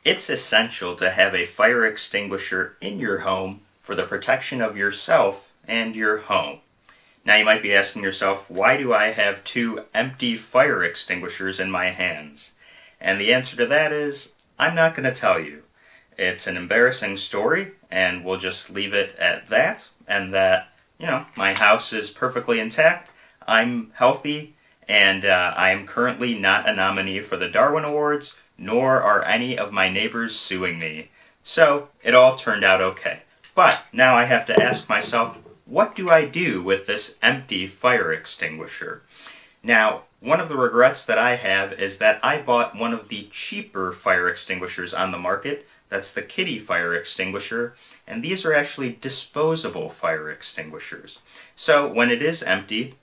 It's essential to have a fire extinguisher in your home for the protection of yourself and your home. Now you might be asking yourself, why do I have two empty fire extinguishers in my hands? And the answer to that is, I'm not going to tell you. It's an embarrassing story, and we'll just leave it at that, and that, my house is perfectly intact, I'm healthy, and I am currently not a nominee for the Darwin Awards, nor are any of my neighbors suing me. So, it all turned out okay. But now I have to ask myself, what do I do with this empty fire extinguisher? Now, one of the regrets that I have is that I bought one of the cheaper fire extinguishers on the market. That's the Kidde fire extinguisher, and these are actually disposable fire extinguishers. So when it is empty,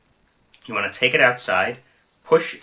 you want to take it outside, push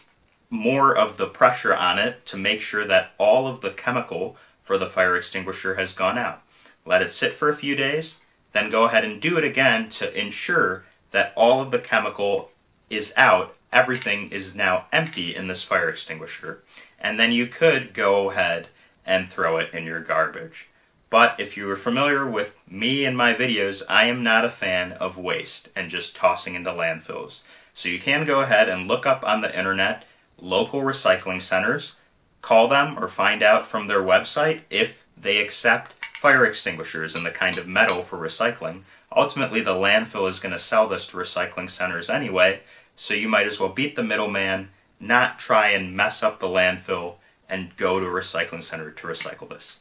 more of the pressure on it to make sure that all of the chemical for the fire extinguisher has gone out. Let it sit for a few days, then go ahead and do it again to ensure that all of the chemical is out. Everything is now empty in this fire extinguisher. And then you could go ahead and throw it in your garbage. But if you were familiar with me and my videos, I am not a fan of waste and just tossing into landfills. So you can go ahead and look up on the internet local recycling centers, call them or find out from their website if they accept fire extinguishers and the kind of metal for recycling. Ultimately, the landfill is going to sell this to recycling centers anyway, so you might as well beat the middleman, not try and mess up the landfill, and go to a recycling center to recycle this.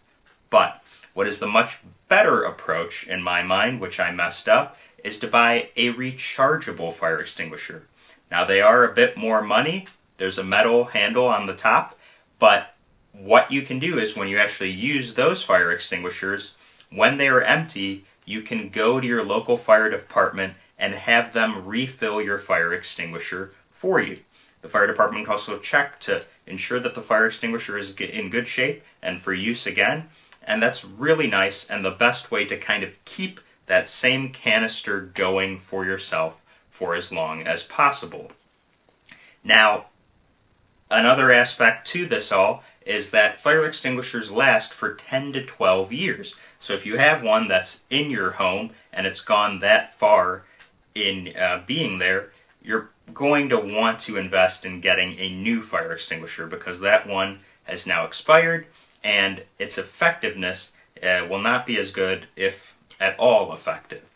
But what is the much better approach in my mind, which I messed up, is to buy a rechargeable fire extinguisher. Now they are a bit more money. There's a metal handle on the top, but what you can do is when you actually use those fire extinguishers, when they are empty, you can go to your local fire department and have them refill your fire extinguisher for you. The fire department can also check to ensure that the fire extinguisher is in good shape and for use again, and that's really nice and the best way to kind of keep that same canister going for yourself for as long as possible. Now, another aspect to this all is that fire extinguishers last for 10 to 12 years. So if you have one that's in your home and it's gone that far in being there, you're going to want to invest in getting a new fire extinguisher because that one has now expired and its effectiveness will not be as good, if at all effective.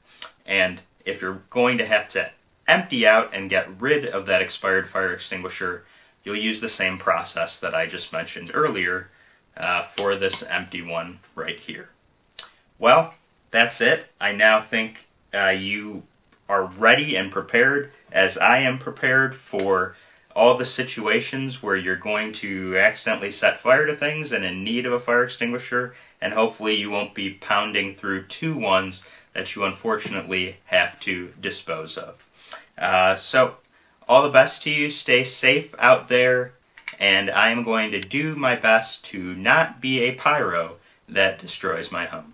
And if you're going to have to empty out and get rid of that expired fire extinguisher, you'll use the same process that I just mentioned earlier for this empty one right here. Well, that's it. I now think you are ready and prepared, as I am prepared, for all the situations where you're going to accidentally set fire to things and in need of a fire extinguisher, and hopefully you won't be pounding through two ones that you unfortunately have to dispose of. So, all the best to you, stay safe out there, and I am going to do my best to not be a pyro that destroys my home.